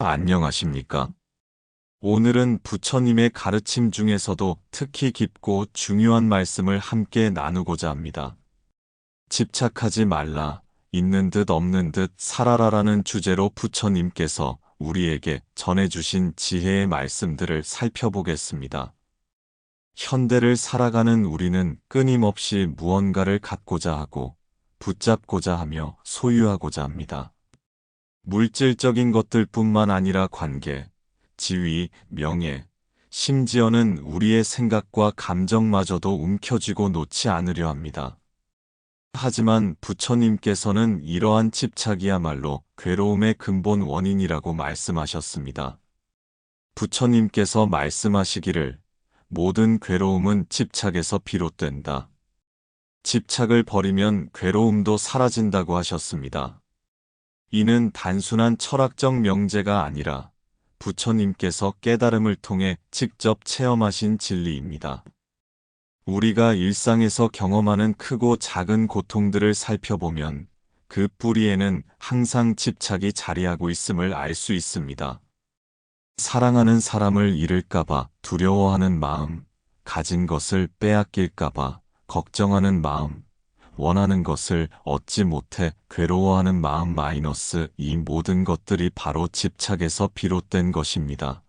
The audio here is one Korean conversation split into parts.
안녕하십니까? 오늘은 부처님의 가르침 중에서도 특히 깊고 중요한 말씀을 함께 나누고자 합니다. 집착하지 말라, 있는 듯 없는 듯 살아라라는 주제로 부처님께서 우리에게 전해주신 지혜의 말씀들을 살펴보겠습니다. 현대를 살아가는 우리는 끊임없이 무언가를 갖고자 하고, 붙잡고자 하며 소유하고자 합니다. 물질적인 것들뿐만 아니라 관계, 지위, 명예, 심지어는 우리의 생각과 감정마저도 움켜쥐고 놓지 않으려 합니다. 하지만 부처님께서는 이러한 집착이야말로 괴로움의 근본 원인이라고 말씀하셨습니다. 부처님께서 말씀하시기를 모든 괴로움은 집착에서 비롯된다. 집착을 버리면 괴로움도 사라진다고 하셨습니다. 이는 단순한 철학적 명제가 아니라 부처님께서 깨달음을 통해 직접 체험하신 진리입니다. 우리가 일상에서 경험하는 크고 작은 고통들을 살펴보면 그 뿌리에는 항상 집착이 자리하고 있음을 알 수 있습니다. 사랑하는 사람을 잃을까봐 두려워하는 마음, 가진 것을 빼앗길까봐 걱정하는 마음, 원하는 것을 얻지 못해 괴로워하는 마음 이 모든 것들이 바로 집착에서 비롯된 것입니다.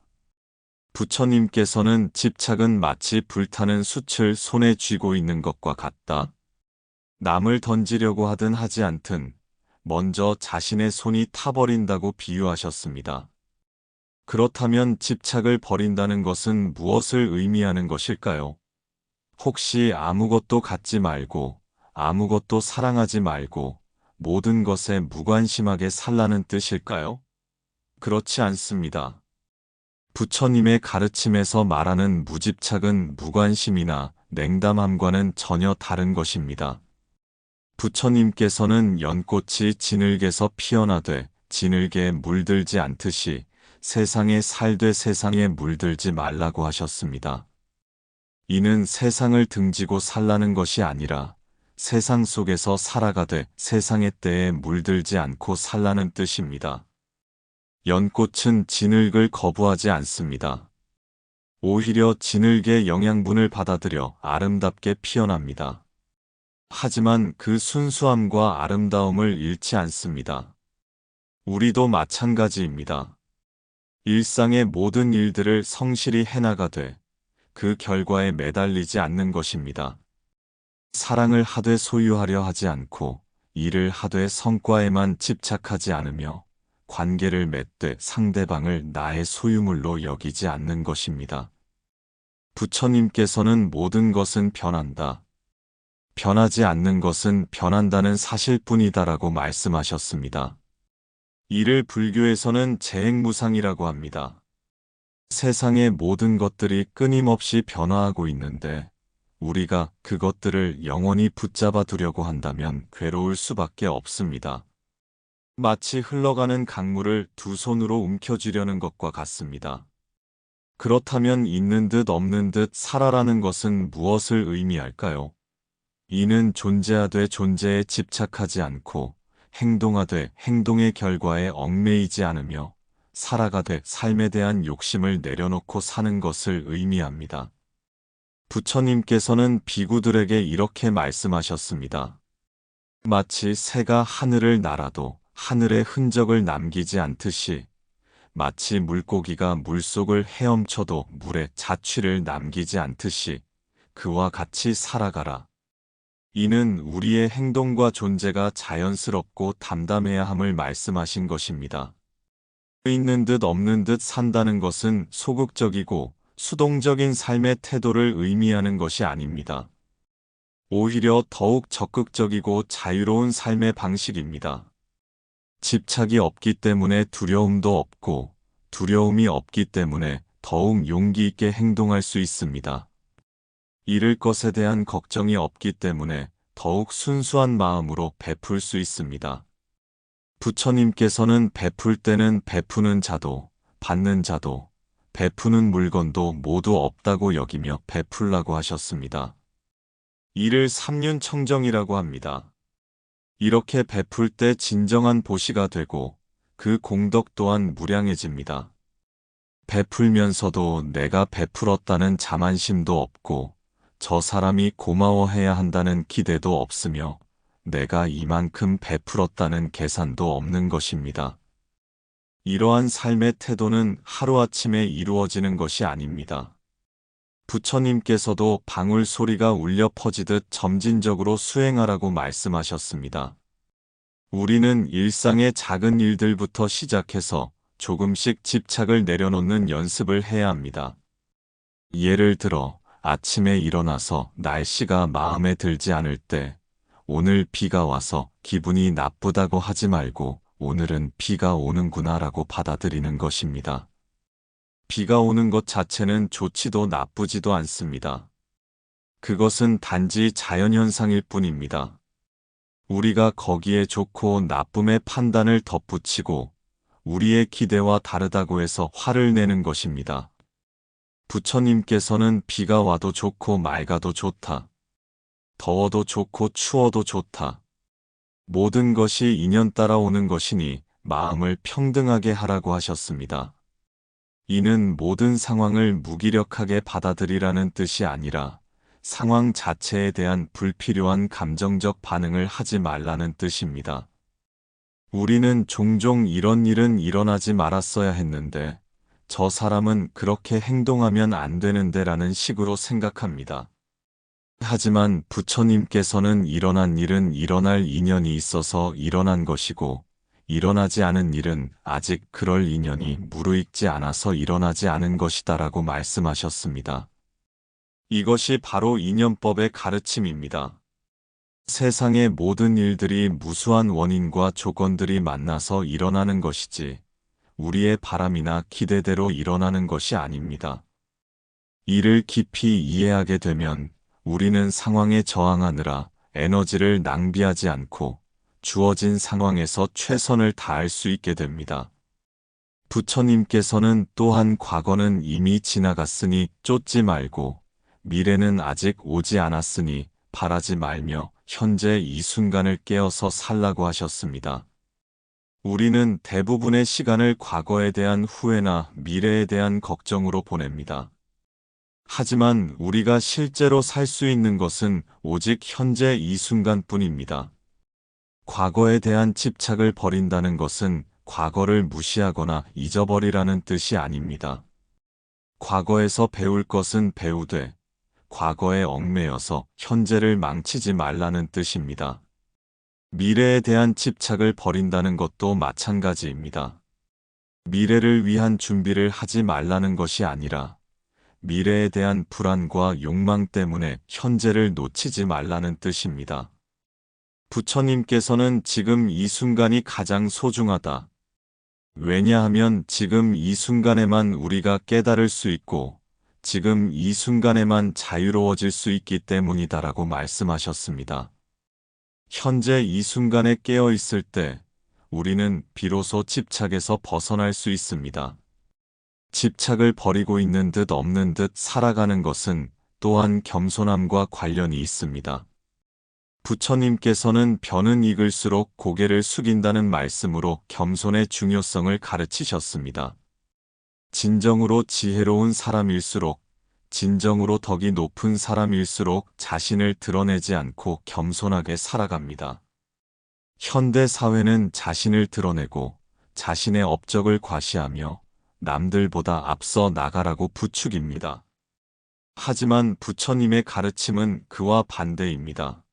부처님께서는 집착은 마치 불타는 숯을 손에 쥐고 있는 것과 같다. 남을 던지려고 하든 하지 않든 먼저 자신의 손이 타버린다고 비유하셨습니다. 그렇다면 집착을 버린다는 것은 무엇을 의미하는 것일까요? 혹시 아무것도 갖지 말고 아무것도 사랑하지 말고 모든 것에 무관심하게 살라는 뜻일까요? 그렇지 않습니다. 부처님의 가르침에서 말하는 무집착은 무관심이나 냉담함과는 전혀 다른 것입니다. 부처님께서는 연꽃이 진흙에서 피어나되 진흙에 물들지 않듯이 세상에 살되 세상에 물들지 말라고 하셨습니다. 이는 세상을 등지고 살라는 것이 아니라 세상 속에서 살아가되 세상의 때에 물들지 않고 살라는 뜻입니다. 연꽃은 진흙을 거부하지 않습니다. 오히려 진흙의 영양분을 받아들여 아름답게 피어납니다. 하지만 그 순수함과 아름다움을 잃지 않습니다. 우리도 마찬가지입니다. 일상의 모든 일들을 성실히 해나가되 그 결과에 매달리지 않는 것입니다. 사랑을 하되 소유하려 하지 않고 일을 하되 성과에만 집착하지 않으며 관계를 맺되 상대방을 나의 소유물로 여기지 않는 것입니다. 부처님께서는 모든 것은 변한다. 변하지 않는 것은 변한다는 사실뿐이다라고 말씀하셨습니다. 이를 불교에서는 재행무상이라고 합니다. 세상의 모든 것들이 끊임없이 변화하고 있는데 우리가 그것들을 영원히 붙잡아 두려고 한다면 괴로울 수밖에 없습니다. 마치 흘러가는 강물을 두 손으로 움켜쥐려는 것과 같습니다. 그렇다면 있는 듯 없는 듯 살아라는 것은 무엇을 의미할까요? 이는 존재하되 존재에 집착하지 않고 행동하되 행동의 결과에 얽매이지 않으며 살아가되 삶에 대한 욕심을 내려놓고 사는 것을 의미합니다. 부처님께서는 비구들에게 이렇게 말씀하셨습니다. 마치 새가 하늘을 날아도 하늘의 흔적을 남기지 않듯이 마치 물고기가 물속을 헤엄쳐도 물에 자취를 남기지 않듯이 그와 같이 살아가라. 이는 우리의 행동과 존재가 자연스럽고 담담해야 함을 말씀하신 것입니다. 있는 듯 없는 듯 산다는 것은 소극적이고 수동적인 삶의 태도를 의미하는 것이 아닙니다. 오히려 더욱 적극적이고 자유로운 삶의 방식입니다. 집착이 없기 때문에 두려움도 없고 두려움이 없기 때문에 더욱 용기 있게 행동할 수 있습니다. 잃을 것에 대한 걱정이 없기 때문에 더욱 순수한 마음으로 베풀 수 있습니다. 부처님께서는 베풀 때는 베푸는 자도 받는 자도 베푸는 물건도 모두 없다고 여기며 베풀라고 하셨습니다. 이를 삼륜청정이라고 합니다. 이렇게 베풀 때 진정한 보시가 되고 그 공덕 또한 무량해집니다. 베풀면서도 내가 베풀었다는 자만심도 없고 저 사람이 고마워해야 한다는 기대도 없으며 내가 이만큼 베풀었다는 계산도 없는 것입니다. 이러한 삶의 태도는 하루아침에 이루어지는 것이 아닙니다. 부처님께서도 방울 소리가 울려 퍼지듯 점진적으로 수행하라고 말씀하셨습니다. 우리는 일상의 작은 일들부터 시작해서 조금씩 집착을 내려놓는 연습을 해야 합니다. 예를 들어 아침에 일어나서 날씨가 마음에 들지 않을 때 오늘 비가 와서 기분이 나쁘다고 하지 말고 오늘은 비가 오는구나 라고 받아들이는 것입니다. 비가 오는 것 자체는 좋지도 나쁘지도 않습니다. 그것은 단지 자연현상일 뿐입니다. 우리가 거기에 좋고 나쁨의 판단을 덧붙이고 우리의 기대와 다르다고 해서 화를 내는 것입니다. 부처님께서는 비가 와도 좋고 맑아도 좋다. 더워도 좋고 추워도 좋다. 모든 것이 인연 따라 오는 것이니 마음을 평등하게 하라고 하셨습니다. 이는 모든 상황을 무기력하게 받아들이라는 뜻이 아니라 상황 자체에 대한 불필요한 감정적 반응을 하지 말라는 뜻입니다. 우리는 종종 이런 일은 일어나지 말았어야 했는데 저 사람은 그렇게 행동하면 안 되는데 라는 식으로 생각합니다. 하지만 부처님께서는 일어난 일은 일어날 인연이 있어서 일어난 것이고 일어나지 않은 일은 아직 그럴 인연이 무르익지 않아서 일어나지 않은 것이다라고 말씀하셨습니다. 이것이 바로 인연법의 가르침입니다. 세상의 모든 일들이 무수한 원인과 조건들이 만나서 일어나는 것이지 우리의 바람이나 기대대로 일어나는 것이 아닙니다. 이를 깊이 이해하게 되면 우리는 상황에 저항하느라 에너지를 낭비하지 않고 주어진 상황에서 최선을 다할 수 있게 됩니다. 부처님께서는 또한 과거는 이미 지나갔으니 쫓지 말고 미래는 아직 오지 않았으니 바라지 말며 현재 이 순간을 깨어서 살라고 하셨습니다. 우리는 대부분의 시간을 과거에 대한 후회나 미래에 대한 걱정으로 보냅니다. 하지만 우리가 실제로 살 수 있는 것은 오직 현재 이 순간뿐입니다. 과거에 대한 집착을 버린다는 것은 과거를 무시하거나 잊어버리라는 뜻이 아닙니다. 과거에서 배울 것은 배우되 과거에 얽매여서 현재를 망치지 말라는 뜻입니다. 미래에 대한 집착을 버린다는 것도 마찬가지입니다. 미래를 위한 준비를 하지 말라는 것이 아니라 미래에 대한 불안과 욕망 때문에 현재를 놓치지 말라는 뜻입니다. 부처님께서는 지금 이 순간이 가장 소중하다. 왜냐하면 지금 이 순간에만 우리가 깨달을 수 있고 지금 이 순간에만 자유로워질 수 있기 때문이다라고 말씀하셨습니다. 현재 이 순간에 깨어 있을 때 우리는 비로소 집착에서 벗어날 수 있습니다. 집착을 버리고 있는 듯 없는 듯 살아가는 것은 또한 겸손함과 관련이 있습니다. 부처님께서는 벼는 익을수록 고개를 숙인다는 말씀으로 겸손의 중요성을 가르치셨습니다. 진정으로 지혜로운 사람일수록, 진정으로 덕이 높은 사람일수록 자신을 드러내지 않고 겸손하게 살아갑니다. 현대 사회는 자신을 드러내고 자신의 업적을 과시하며 남들보다 앞서 나가라고 부추깁니다. 하지만 부처님의 가르침은 그와 반대입니다.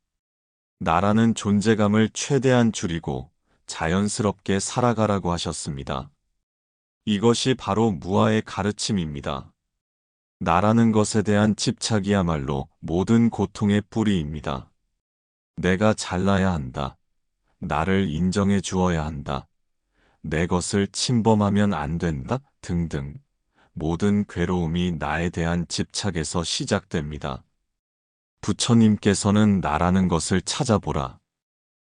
나라는 존재감을 최대한 줄이고 자연스럽게 살아가라고 하셨습니다. 이것이 바로 무아의 가르침입니다. 나라는 것에 대한 집착이야말로 모든 고통의 뿌리입니다. 내가 잘나야 한다. 나를 인정해 주어야 한다. 내 것을 침범하면 안 된다. 등등. 모든 괴로움이 나에 대한 집착에서 시작됩니다. 부처님께서는 나라는 것을 찾아보라.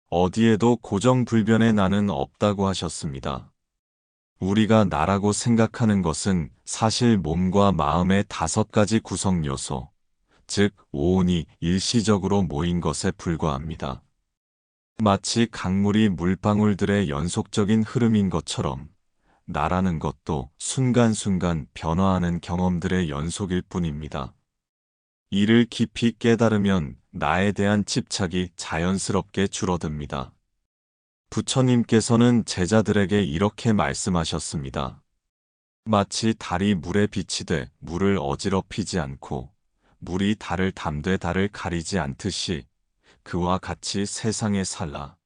어디에도 고정불변의 나는 없다고 하셨습니다. 우리가 나라고 생각하는 것은 사실 몸과 마음의 5가지 구성 요소, 즉 오온이 일시적으로 모인 것에 불과합니다. 마치 강물이 물방울들의 연속적인 흐름인 것처럼 나라는 것도 순간순간 변화하는 경험들의 연속일 뿐입니다. 이를 깊이 깨달으면 나에 대한 집착이 자연스럽게 줄어듭니다. 부처님께서는 제자들에게 이렇게 말씀하셨습니다. 마치 달이 물에 비치되 물을 어지럽히지 않고 물이 달을 담되 달을 가리지 않듯이 그와 같이 세상에 살라.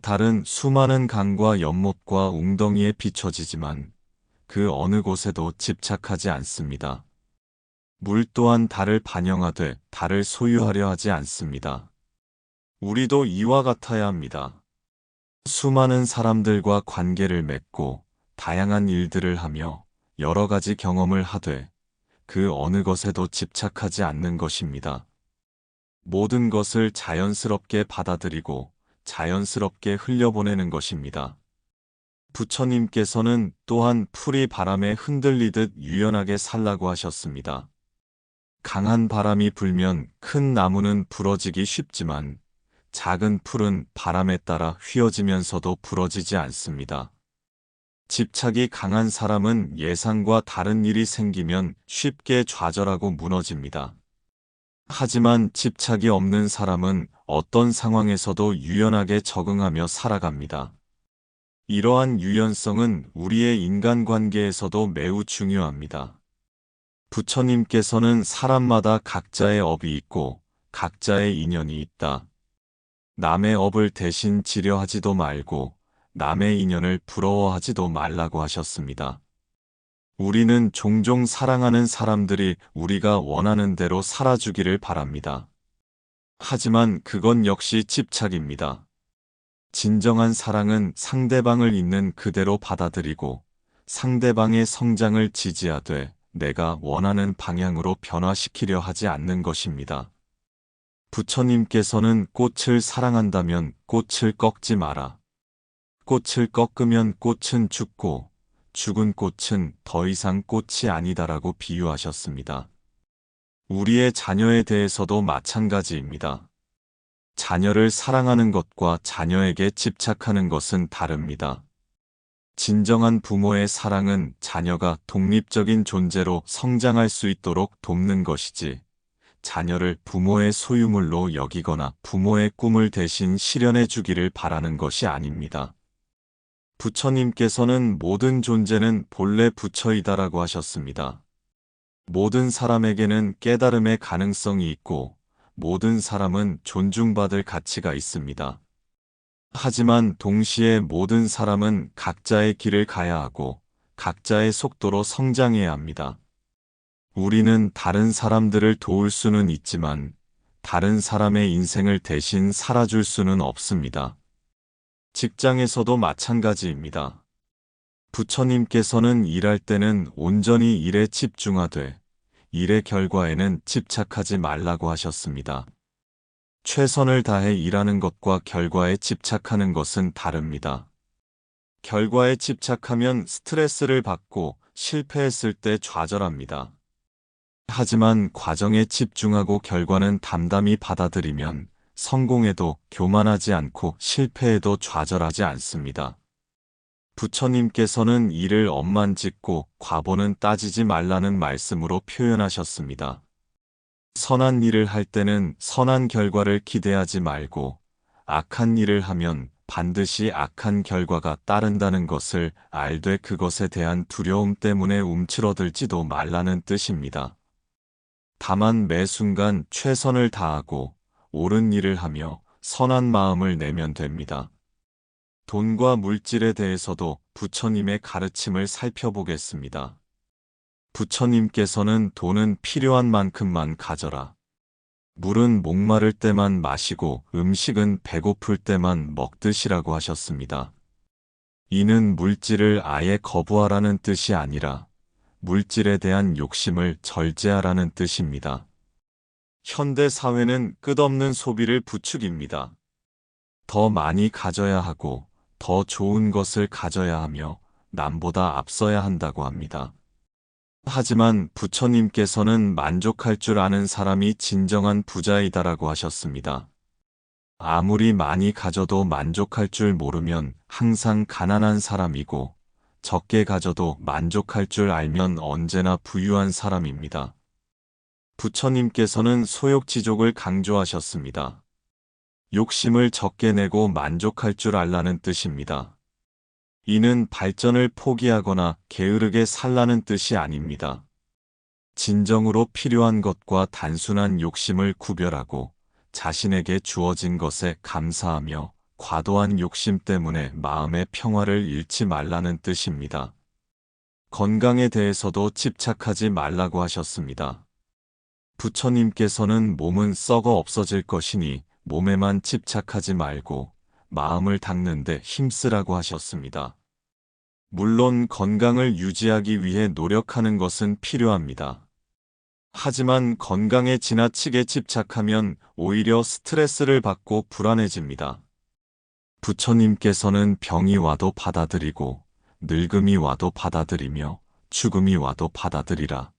달은 수많은 강과 연못과 웅덩이에 비춰지지만 그 어느 곳에도 집착하지 않습니다. 물 또한 달을 반영하되 달을 소유하려 하지 않습니다. 우리도 이와 같아야 합니다. 수많은 사람들과 관계를 맺고 다양한 일들을 하며 여러 가지 경험을 하되 그 어느 것에도 집착하지 않는 것입니다. 모든 것을 자연스럽게 받아들이고 자연스럽게 흘려보내는 것입니다. 부처님께서는 또한 풀이 바람에 흔들리듯 유연하게 살라고 하셨습니다. 강한 바람이 불면 큰 나무는 부러지기 쉽지만 작은 풀은 바람에 따라 휘어지면서도 부러지지 않습니다. 집착이 강한 사람은 예상과 다른 일이 생기면 쉽게 좌절하고 무너집니다. 하지만 집착이 없는 사람은 어떤 상황에서도 유연하게 적응하며 살아갑니다. 이러한 유연성은 우리의 인간관계에서도 매우 중요합니다. 부처님께서는 사람마다 각자의 업이 있고 각자의 인연이 있다. 남의 업을 대신 지려하지도 말고 남의 인연을 부러워하지도 말라고 하셨습니다. 우리는 종종 사랑하는 사람들이 우리가 원하는 대로 살아주기를 바랍니다. 하지만 그건 역시 집착입니다. 진정한 사랑은 상대방을 있는 그대로 받아들이고 상대방의 성장을 지지하되 내가 원하는 방향으로 변화시키려 하지 않는 것입니다. 부처님께서는 꽃을 사랑한다면 꽃을 꺾지 마라. 꽃을 꺾으면 꽃은 죽고 죽은 꽃은 더 이상 꽃이 아니다라고 비유하셨습니다. 우리의 자녀에 대해서도 마찬가지입니다. 자녀를 사랑하는 것과 자녀에게 집착하는 것은 다릅니다. 진정한 부모의 사랑은 자녀가 독립적인 존재로 성장할 수 있도록 돕는 것이지, 자녀를 부모의 소유물로 여기거나 부모의 꿈을 대신 실현해 주기를 바라는 것이 아닙니다. 부처님께서는 모든 존재는 본래 부처이다라고 하셨습니다. 모든 사람에게는 깨달음의 가능성이 있고 모든 사람은 존중받을 가치가 있습니다. 하지만 동시에 모든 사람은 각자의 길을 가야 하고 각자의 속도로 성장해야 합니다. 우리는 다른 사람들을 도울 수는 있지만 다른 사람의 인생을 대신 살아줄 수는 없습니다. 직장에서도 마찬가지입니다. 부처님께서는 일할 때는 온전히 일에 집중하되 일의 결과에는 집착하지 말라고 하셨습니다. 최선을 다해 일하는 것과 결과에 집착하는 것은 다릅니다. 결과에 집착하면 스트레스를 받고 실패했을 때 좌절합니다. 하지만 과정에 집중하고 결과는 담담히 받아들이면 성공해도 교만하지 않고 실패해도 좌절하지 않습니다. 부처님께서는 일을 엄만 짓고 과보는 따지지 말라는 말씀으로 표현하셨습니다. 선한 일을 할 때는 선한 결과를 기대하지 말고 악한 일을 하면 반드시 악한 결과가 따른다는 것을 알되 그것에 대한 두려움 때문에 움츠러들지도 말라는 뜻입니다. 다만 매 순간 최선을 다하고 옳은 일을 하며 선한 마음을 내면 됩니다. 돈과 물질에 대해서도 부처님의 가르침을 살펴보겠습니다. 부처님께서는 돈은 필요한 만큼만 가져라. 물은 목마를 때만 마시고 음식은 배고플 때만 먹듯이라고 하셨습니다. 이는 물질을 아예 거부하라는 뜻이 아니라 물질에 대한 욕심을 절제하라는 뜻입니다. 현대 사회는 끝없는 소비를 부추깁니다. 더 많이 가져야 하고 더 좋은 것을 가져야 하며 남보다 앞서야 한다고 합니다. 하지만 부처님께서는 만족할 줄 아는 사람이 진정한 부자이다라고 하셨습니다. 아무리 많이 가져도 만족할 줄 모르면 항상 가난한 사람이고, 적게 가져도 만족할 줄 알면 언제나 부유한 사람입니다. 부처님께서는 소욕지족을 강조하셨습니다. 욕심을 적게 내고 만족할 줄 알라는 뜻입니다. 이는 발전을 포기하거나 게으르게 살라는 뜻이 아닙니다. 진정으로 필요한 것과 단순한 욕심을 구별하고 자신에게 주어진 것에 감사하며 과도한 욕심 때문에 마음의 평화를 잃지 말라는 뜻입니다. 건강에 대해서도 집착하지 말라고 하셨습니다. 부처님께서는 몸은 썩어 없어질 것이니 몸에만 집착하지 말고 마음을 닦는데 힘쓰라고 하셨습니다. 물론 건강을 유지하기 위해 노력하는 것은 필요합니다. 하지만 건강에 지나치게 집착하면 오히려 스트레스를 받고 불안해집니다. 부처님께서는 병이 와도 받아들이고 늙음이 와도 받아들이며 죽음이 와도 받아들이라.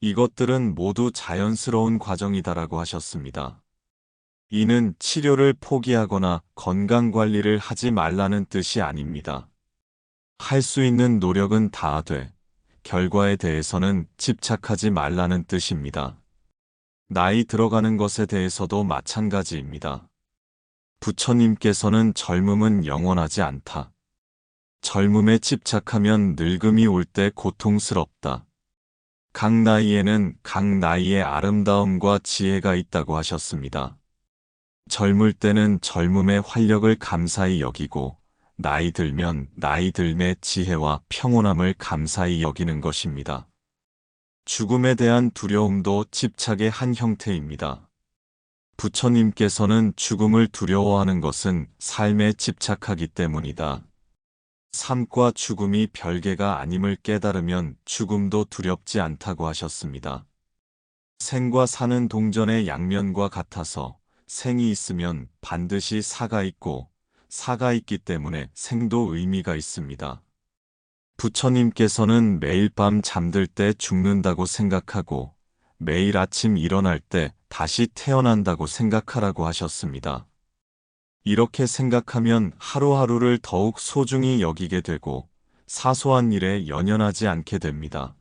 이것들은 모두 자연스러운 과정이다라고 하셨습니다. 이는 치료를 포기하거나 건강관리를 하지 말라는 뜻이 아닙니다. 할 수 있는 노력은 다하되 결과에 대해서는 집착하지 말라는 뜻입니다. 나이 들어가는 것에 대해서도 마찬가지입니다. 부처님께서는 젊음은 영원하지 않다. 젊음에 집착하면 늙음이 올 때 고통스럽다. 각 나이에는 각 나이의 아름다움과 지혜가 있다고 하셨습니다. 젊을 때는 젊음의 활력을 감사히 여기고 나이 들면 나이 들매 지혜와 평온함을 감사히 여기는 것입니다. 죽음에 대한 두려움도 집착의 한 형태입니다. 부처님께서는 죽음을 두려워하는 것은 삶에 집착하기 때문이다. 삶과 죽음이 별개가 아님을 깨달으면 죽음도 두렵지 않다고 하셨습니다. 생과 사는 동전의 양면과 같아서 생이 있으면 반드시 사가 있고 사가 있기 때문에 생도 의미가 있습니다. 부처님께서는 매일 밤 잠들 때 죽는다고 생각하고 매일 아침 일어날 때 다시 태어난다고 생각하라고 하셨습니다. 이렇게 생각하면 하루하루를 더욱 소중히 여기게 되고 사소한 일에 연연하지 않게 됩니다.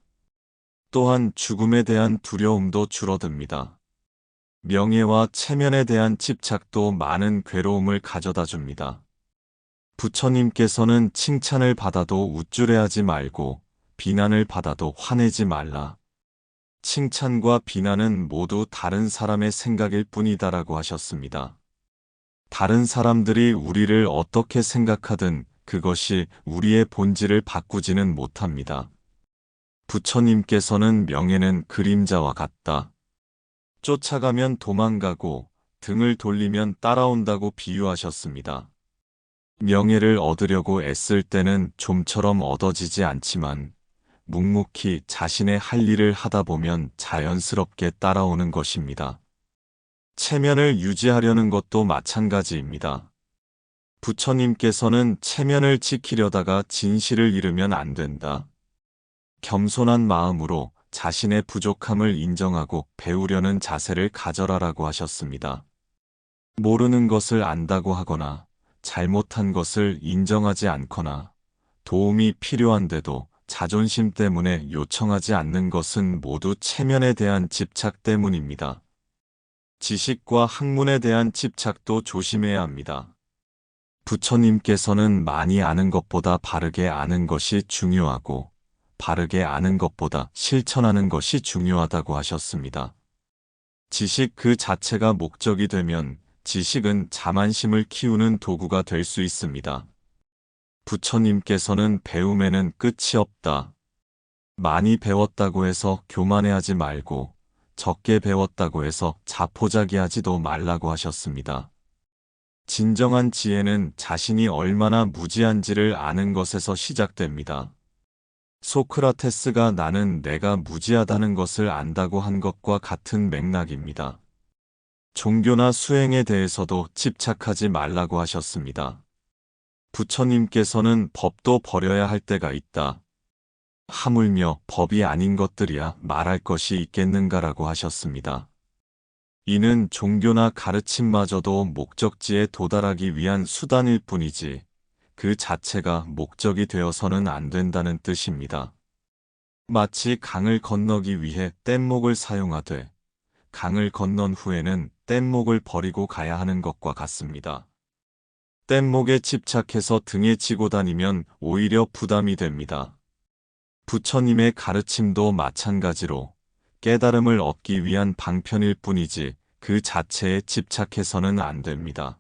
또한 죽음에 대한 두려움도 줄어듭니다. 명예와 체면에 대한 집착도 많은 괴로움을 가져다 줍니다. 부처님께서는 칭찬을 받아도 우쭐해하지 말고 비난을 받아도 화내지 말라. 칭찬과 비난은 모두 다른 사람의 생각일 뿐이다라고 하셨습니다. 다른 사람들이 우리를 어떻게 생각하든 그것이 우리의 본질을 바꾸지는 못합니다. 부처님께서는 명예는 그림자와 같다. 쫓아가면 도망가고 등을 돌리면 따라온다고 비유하셨습니다. 명예를 얻으려고 애쓸 때는 좀처럼 얻어지지 않지만 묵묵히 자신의 할 일을 하다 보면 자연스럽게 따라오는 것입니다. 체면을 유지하려는 것도 마찬가지입니다. 부처님께서는 체면을 지키려다가 진실을 잃으면 안 된다. 겸손한 마음으로 자신의 부족함을 인정하고 배우려는 자세를 가져라라고 하셨습니다. 모르는 것을 안다고 하거나 잘못한 것을 인정하지 않거나 도움이 필요한데도 자존심 때문에 요청하지 않는 것은 모두 체면에 대한 집착 때문입니다. 지식과 학문에 대한 집착도 조심해야 합니다. 부처님께서는 많이 아는 것보다 바르게 아는 것이 중요하고 바르게 아는 것보다 실천하는 것이 중요하다고 하셨습니다. 지식 그 자체가 목적이 되면 지식은 자만심을 키우는 도구가 될 수 있습니다. 부처님께서는 배움에는 끝이 없다. 많이 배웠다고 해서 교만해하지 말고 적게 배웠다고 해서 자포자기하지도 말라고 하셨습니다. 진정한 지혜는 자신이 얼마나 무지한지를 아는 것에서 시작됩니다. 소크라테스가 나는 내가 무지하다는 것을 안다고 한 것과 같은 맥락입니다. 종교나 수행에 대해서도 집착하지 말라고 하셨습니다. 부처님께서는 법도 버려야 할 때가 있다. 하물며 법이 아닌 것들이야 말할 것이 있겠는가라고 하셨습니다. 이는 종교나 가르침마저도 목적지에 도달하기 위한 수단일 뿐이지 그 자체가 목적이 되어서는 안 된다는 뜻입니다. 마치 강을 건너기 위해 뗏목을 사용하되 강을 건넌 후에는 뗏목을 버리고 가야 하는 것과 같습니다. 뗏목에 집착해서 등에 지고 다니면 오히려 부담이 됩니다. 부처님의 가르침도 마찬가지로 깨달음을 얻기 위한 방편일 뿐이지 그 자체에 집착해서는 안 됩니다.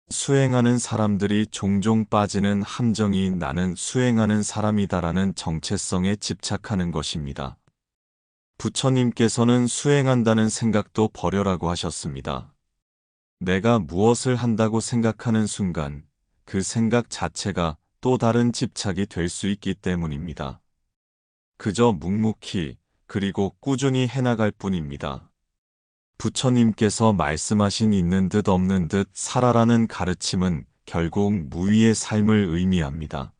수행하는 사람들이 종종 빠지는 함정이 나는 수행하는 사람이다라는 정체성에 집착하는 것입니다. 부처님께서는 수행한다는 생각도 버려라고 하셨습니다. 내가 무엇을 한다고 생각하는 순간 그 생각 자체가 또 다른 집착이 될 수 있기 때문입니다. 그저 묵묵히 그리고 꾸준히 해나갈 뿐입니다. 부처님께서 말씀하신 있는 듯 없는 듯 살아라는 가르침은 결국 무위의 삶을 의미합니다.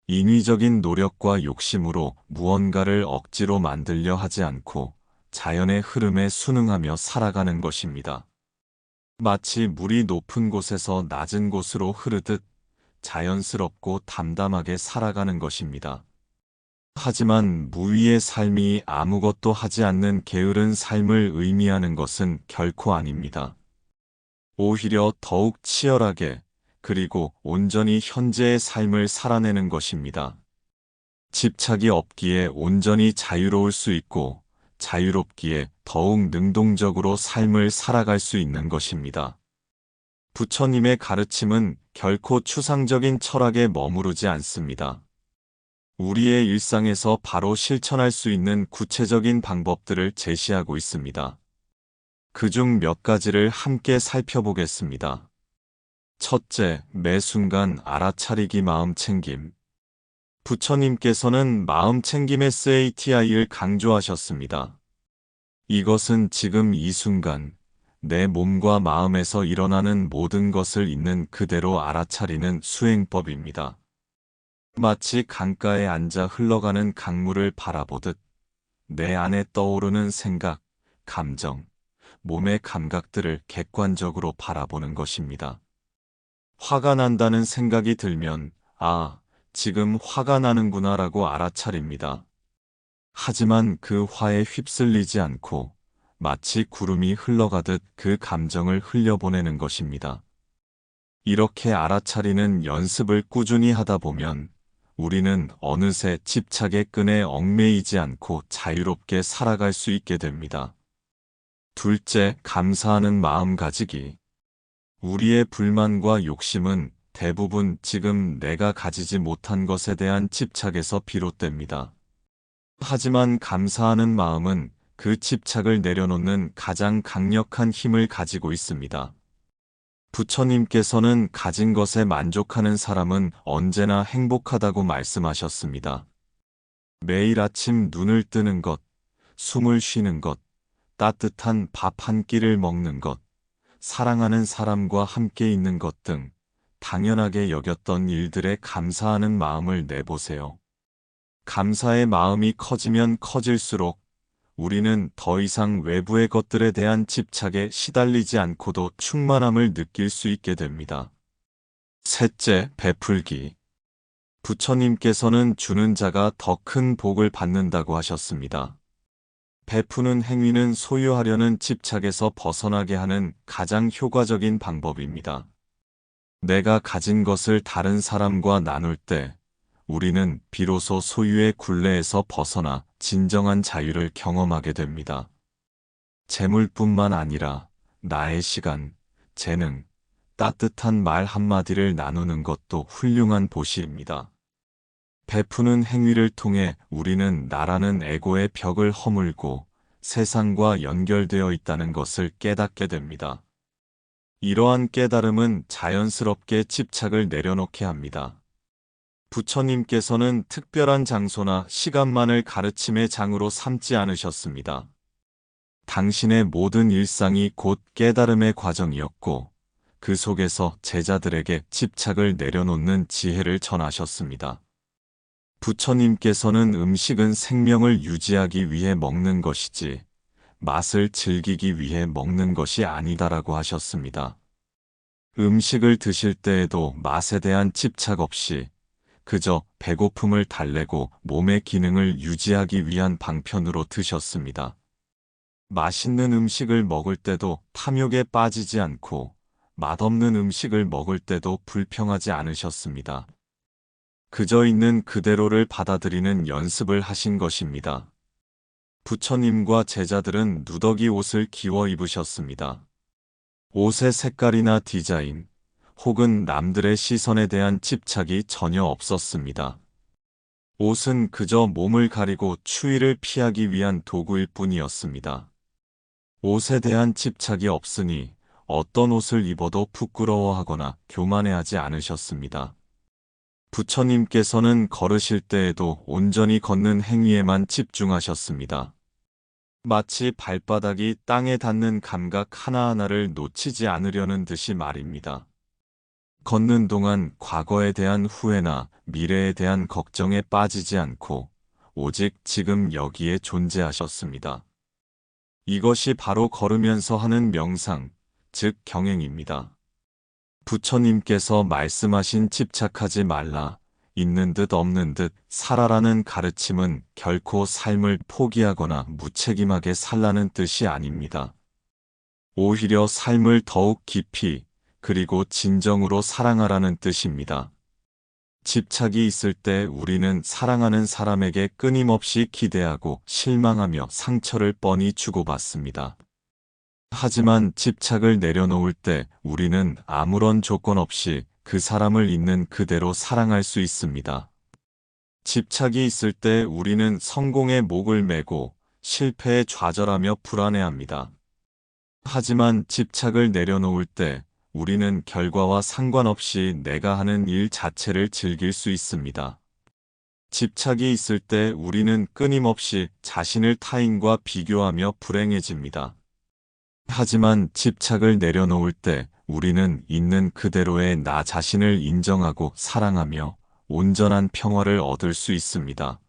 인위적인 노력과 욕심으로 무언가를 억지로 만들려 하지 않고 자연의 흐름에 순응하며 살아가는 것입니다. 마치 물이 높은 곳에서 낮은 곳으로 흐르듯 자연스럽고 담담하게 살아가는 것입니다. 하지만 무위의 삶이 아무것도 하지 않는 게으른 삶을 의미하는 것은 결코 아닙니다. 오히려 더욱 치열하게 그리고 온전히 현재의 삶을 살아내는 것입니다. 집착이 없기에 온전히 자유로울 수 있고 자유롭기에 더욱 능동적으로 삶을 살아갈 수 있는 것입니다. 부처님의 가르침은 결코 추상적인 철학에 머무르지 않습니다. 우리의 일상에서 바로 실천할 수 있는 구체적인 방법들을 제시하고 있습니다. 그중 몇 가지를 함께 살펴보겠습니다. 첫째, 매 순간 알아차리기 마음챙김. 부처님께서는 마음챙김의 SATI를 강조하셨습니다. 이것은 지금 이 순간, 내 몸과 마음에서 일어나는 모든 것을 있는 그대로 알아차리는 수행법입니다. 마치 강가에 앉아 흘러가는 강물을 바라보듯 내 안에 떠오르는 생각, 감정, 몸의 감각들을 객관적으로 바라보는 것입니다. 화가 난다는 생각이 들면, 아, 지금 화가 나는구나라고 알아차립니다. 하지만 그 화에 휩쓸리지 않고 마치 구름이 흘러가듯 그 감정을 흘려보내는 것입니다. 이렇게 알아차리는 연습을 꾸준히 하다 보면 우리는 어느새 집착의 끈에 얽매이지 않고 자유롭게 살아갈 수 있게 됩니다. 둘째, 감사하는 마음 가지기. 우리의 불만과 욕심은 대부분 지금 내가 가지지 못한 것에 대한 집착에서 비롯됩니다. 하지만 감사하는 마음은 그 집착을 내려놓는 가장 강력한 힘을 가지고 있습니다. 부처님께서는 가진 것에 만족하는 사람은 언제나 행복하다고 말씀하셨습니다. 매일 아침 눈을 뜨는 것, 숨을 쉬는 것, 따뜻한 밥 한 끼를 먹는 것, 사랑하는 사람과 함께 있는 것 등 당연하게 여겼던 일들에 감사하는 마음을 내보세요. 감사의 마음이 커지면 커질수록 우리는 더 이상 외부의 것들에 대한 집착에 시달리지 않고도 충만함을 느낄 수 있게 됩니다. 셋째, 베풀기. 부처님께서는 주는 자가 더 큰 복을 받는다고 하셨습니다. 베푸는 행위는 소유하려는 집착에서 벗어나게 하는 가장 효과적인 방법입니다. 내가 가진 것을 다른 사람과 나눌 때 우리는 비로소 소유의 굴레에서 벗어나 진정한 자유를 경험하게 됩니다. 재물뿐만 아니라 나의 시간, 재능, 따뜻한 말 한마디를 나누는 것도 훌륭한 보시입니다. 베푸는 행위를 통해 우리는 나라는 에고의 벽을 허물고 세상과 연결되어 있다는 것을 깨닫게 됩니다. 이러한 깨달음은 자연스럽게 집착을 내려놓게 합니다. 부처님께서는 특별한 장소나 시간만을 가르침의 장으로 삼지 않으셨습니다. 당신의 모든 일상이 곧 깨달음의 과정이었고 그 속에서 제자들에게 집착을 내려놓는 지혜를 전하셨습니다. 부처님께서는 음식은 생명을 유지하기 위해 먹는 것이지 맛을 즐기기 위해 먹는 것이 아니다라고 하셨습니다. 음식을 드실 때에도 맛에 대한 집착 없이 그저 배고픔을 달래고 몸의 기능을 유지하기 위한 방편으로 드셨습니다. 맛있는 음식을 먹을 때도 탐욕에 빠지지 않고 맛없는 음식을 먹을 때도 불평하지 않으셨습니다. 그저 있는 그대로를 받아들이는 연습을 하신 것입니다. 부처님과 제자들은 누더기 옷을 기워 입으셨습니다. 옷의 색깔이나 디자인, 혹은 남들의 시선에 대한 집착이 전혀 없었습니다. 옷은 그저 몸을 가리고 추위를 피하기 위한 도구일 뿐이었습니다. 옷에 대한 집착이 없으니 어떤 옷을 입어도 부끄러워하거나 교만해하지 않으셨습니다. 부처님께서는 걸으실 때에도 온전히 걷는 행위에만 집중하셨습니다. 마치 발바닥이 땅에 닿는 감각 하나하나를 놓치지 않으려는 듯이 말입니다. 걷는 동안 과거에 대한 후회나 미래에 대한 걱정에 빠지지 않고 오직 지금 여기에 존재하셨습니다. 이것이 바로 걸으면서 하는 명상, 즉 경행입니다. 부처님께서 말씀하신 집착하지 말라, 있는 듯 없는 듯 살아라는 가르침은 결코 삶을 포기하거나 무책임하게 살라는 뜻이 아닙니다. 오히려 삶을 더욱 깊이 그리고 진정으로 사랑하라는 뜻입니다. 집착이 있을 때 우리는 사랑하는 사람에게 끊임없이 기대하고 실망하며 상처를 뻔히 주고받습니다. 하지만 집착을 내려놓을 때 우리는 아무런 조건 없이 그 사람을 있는 그대로 사랑할 수 있습니다. 집착이 있을 때 우리는 성공에 목을 매고 실패에 좌절하며 불안해합니다. 하지만 집착을 내려놓을 때 우리는 결과와 상관없이 내가 하는 일 자체를 즐길 수 있습니다. 집착이 있을 때 우리는 끊임없이 자신을 타인과 비교하며 불행해집니다. 하지만 집착을 내려놓을 때 우리는 있는 그대로의 나 자신을 인정하고 사랑하며 온전한 평화를 얻을 수 있습니다.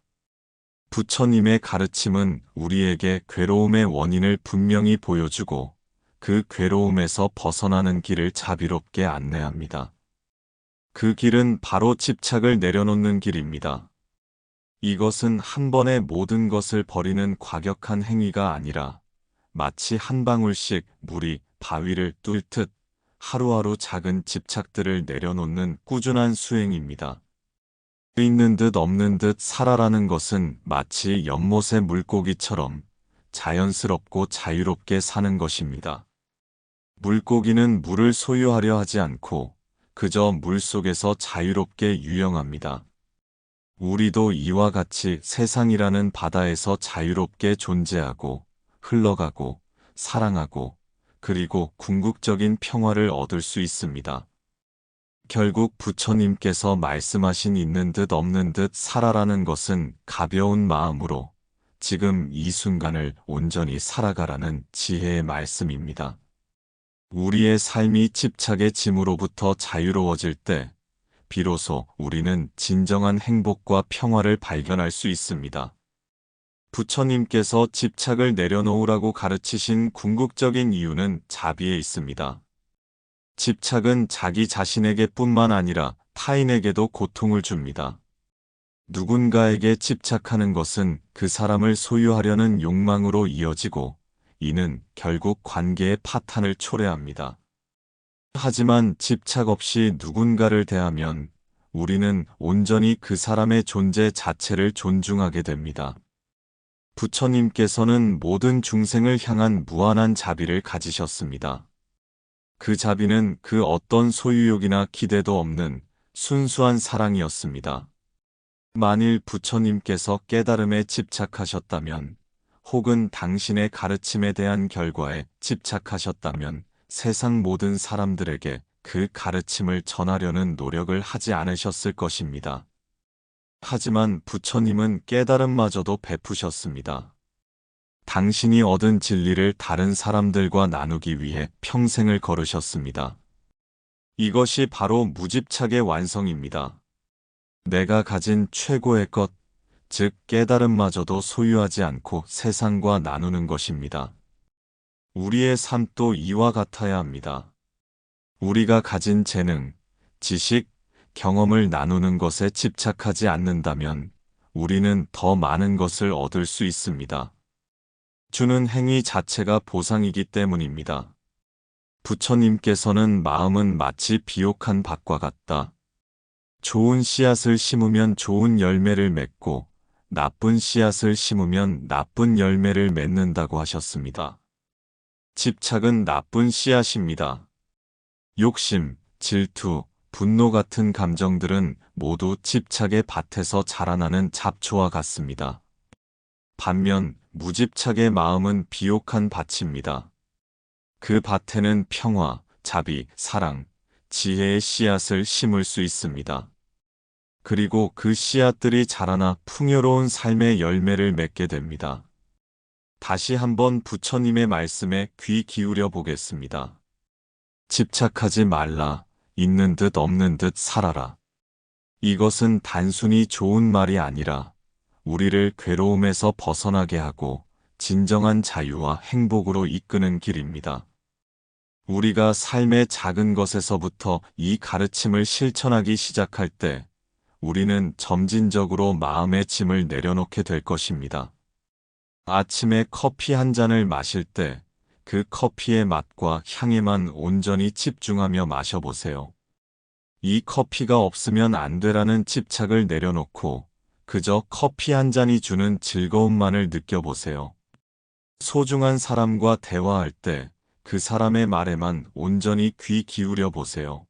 부처님의 가르침은 우리에게 괴로움의 원인을 분명히 보여주고 그 괴로움에서 벗어나는 길을 자비롭게 안내합니다. 그 길은 바로 집착을 내려놓는 길입니다. 이것은 한 번에 모든 것을 버리는 과격한 행위가 아니라 마치 한 방울씩 물이 바위를 뚫듯 하루하루 작은 집착들을 내려놓는 꾸준한 수행입니다. 있는 듯 없는 듯 살아라는 것은 마치 연못의 물고기처럼 자연스럽고 자유롭게 사는 것입니다. 물고기는 물을 소유하려 하지 않고 그저 물속에서 자유롭게 유영합니다. 우리도 이와 같이 세상이라는 바다에서 자유롭게 존재하고 흘러가고 사랑하고 그리고 궁극적인 평화를 얻을 수 있습니다. 결국 부처님께서 말씀하신 있는 듯 없는 듯 살아라는 것은 가벼운 마음으로 지금 이 순간을 온전히 살아가라는 지혜의 말씀입니다. 우리의 삶이 집착의 짐으로부터 자유로워질 때 비로소 우리는 진정한 행복과 평화를 발견할 수 있습니다. 부처님께서 집착을 내려놓으라고 가르치신 궁극적인 이유는 자비에 있습니다. 집착은 자기 자신에게 뿐만 아니라 타인에게도 고통을 줍니다. 누군가에게 집착하는 것은 그 사람을 소유하려는 욕망으로 이어지고 이는 결국 관계의 파탄을 초래합니다. 하지만 집착 없이 누군가를 대하면 우리는 온전히 그 사람의 존재 자체를 존중하게 됩니다. 부처님께서는 모든 중생을 향한 무한한 자비를 가지셨습니다. 그 자비는 그 어떤 소유욕이나 기대도 없는 순수한 사랑이었습니다. 만일 부처님께서 깨달음에 집착하셨다면 혹은 당신의 가르침에 대한 결과에 집착하셨다면 세상 모든 사람들에게 그 가르침을 전하려는 노력을 하지 않으셨을 것입니다. 하지만 부처님은 깨달음마저도 베푸셨습니다. 당신이 얻은 진리를 다른 사람들과 나누기 위해 평생을 걸으셨습니다. 이것이 바로 무집착의 완성입니다. 내가 가진 최고의 것, 즉 깨달음마저도 소유하지 않고 세상과 나누는 것입니다. 우리의 삶도 이와 같아야 합니다. 우리가 가진 재능, 지식, 경험을 나누는 것에 집착하지 않는다면 우리는 더 많은 것을 얻을 수 있습니다. 주는 행위 자체가 보상이기 때문입니다. 부처님께서는 마음은 마치 비옥한 밭과 같다. 좋은 씨앗을 심으면 좋은 열매를 맺고 나쁜 씨앗을 심으면 나쁜 열매를 맺는다고 하셨습니다. 집착은 나쁜 씨앗입니다. 욕심, 질투, 분노 같은 감정들은 모두 집착의 밭에서 자라나는 잡초와 같습니다. 반면 무집착의 마음은 비옥한 밭입니다. 그 밭에는 평화, 자비, 사랑, 지혜의 씨앗을 심을 수 있습니다. 그리고 그 씨앗들이 자라나 풍요로운 삶의 열매를 맺게 됩니다. 다시 한번 부처님의 말씀에 귀 기울여 보겠습니다. 집착하지 말라. 있는 듯 없는 듯 살아라. 이것은 단순히 좋은 말이 아니라 우리를 괴로움에서 벗어나게 하고 진정한 자유와 행복으로 이끄는 길입니다. 우리가 삶의 작은 것에서부터 이 가르침을 실천하기 시작할 때 우리는 점진적으로 마음의 짐을 내려놓게 될 것입니다. 아침에 커피 한 잔을 마실 때 그 커피의 맛과 향에만 온전히 집중하며 마셔보세요. 이 커피가 없으면 안 되라는 집착을 내려놓고 그저 커피 한 잔이 주는 즐거움만을 느껴보세요. 소중한 사람과 대화할 때 그 사람의 말에만 온전히 귀 기울여 보세요.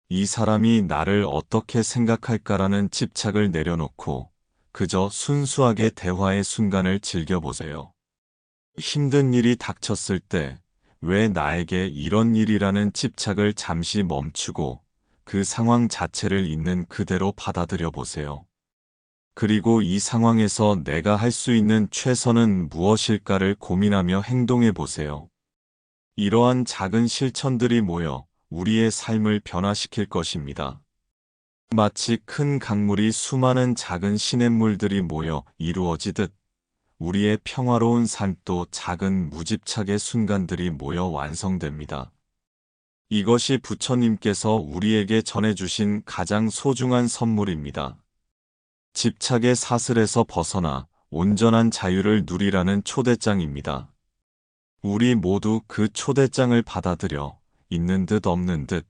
이 사람이 나를 어떻게 생각할까라는 집착을 내려놓고 그저 순수하게 대화의 순간을 즐겨보세요. 힘든 일이 닥쳤을 때 왜 나에게 이런 일이라는 집착을 잠시 멈추고 그 상황 자체를 있는 그대로 받아들여 보세요. 그리고 이 상황에서 내가 할 수 있는 최선은 무엇일까를 고민하며 행동해 보세요. 이러한 작은 실천들이 모여 우리의 삶을 변화시킬 것입니다. 마치 큰 강물이 수많은 작은 시냇물들이 모여 이루어지듯 우리의 평화로운 삶도 작은 무집착의 순간들이 모여 완성됩니다. 이것이 부처님께서 우리에게 전해주신 가장 소중한 선물입니다. 집착의 사슬에서 벗어나 온전한 자유를 누리라는 초대장입니다. 우리 모두 그 초대장을 받아들여 있는 듯 없는 듯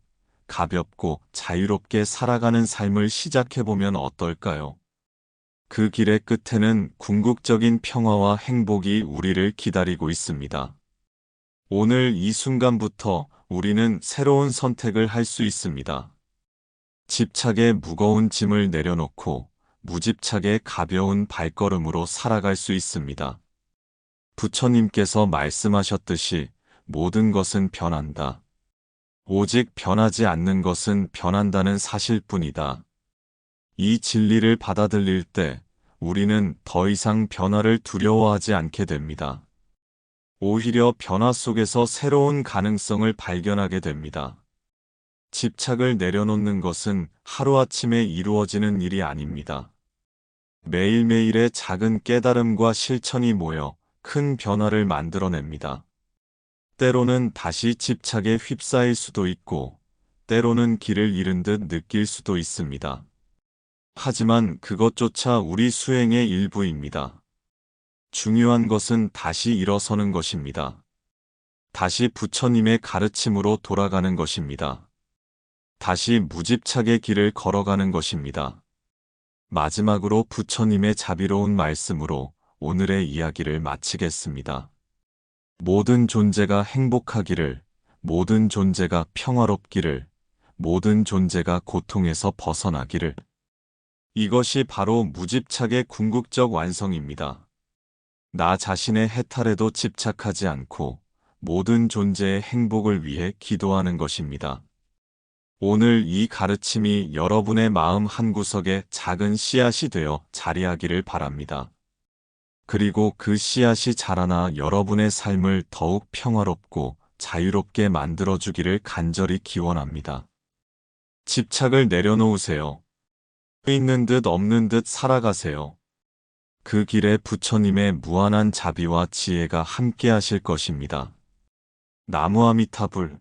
가볍고 자유롭게 살아가는 삶을 시작해보면 어떨까요? 그 길의 끝에는 궁극적인 평화와 행복이 우리를 기다리고 있습니다. 오늘 이 순간부터 우리는 새로운 선택을 할 수 있습니다. 집착의 무거운 짐을 내려놓고 무집착의 가벼운 발걸음으로 살아갈 수 있습니다. 부처님께서 말씀하셨듯이 모든 것은 변한다. 오직 변하지 않는 것은 변한다는 사실뿐이다. 이 진리를 받아들일 때 우리는 더 이상 변화를 두려워하지 않게 됩니다. 오히려 변화 속에서 새로운 가능성을 발견하게 됩니다. 집착을 내려놓는 것은 하루아침에 이루어지는 일이 아닙니다. 매일매일의 작은 깨달음과 실천이 모여 큰 변화를 만들어냅니다. 때로는 다시 집착에 휩싸일 수도 있고, 때로는 길을 잃은 듯 느낄 수도 있습니다. 하지만 그것조차 우리 수행의 일부입니다. 중요한 것은 다시 일어서는 것입니다. 다시 부처님의 가르침으로 돌아가는 것입니다. 다시 무집착의 길을 걸어가는 것입니다. 마지막으로 부처님의 자비로운 말씀으로 오늘의 이야기를 마치겠습니다. 모든 존재가 행복하기를, 모든 존재가 평화롭기를, 모든 존재가 고통에서 벗어나기를. 이것이 바로 무집착의 궁극적 완성입니다. 나 자신의 해탈에도 집착하지 않고 모든 존재의 행복을 위해 기도하는 것입니다. 오늘 이 가르침이 여러분의 마음 한구석에 작은 씨앗이 되어 자리하기를 바랍니다. 그리고 그 씨앗이 자라나 여러분의 삶을 더욱 평화롭고 자유롭게 만들어주기를 간절히 기원합니다. 집착을 내려놓으세요. 있는 듯 없는 듯 살아가세요. 그 길에 부처님의 무한한 자비와 지혜가 함께 하실 것입니다. 나무아미타불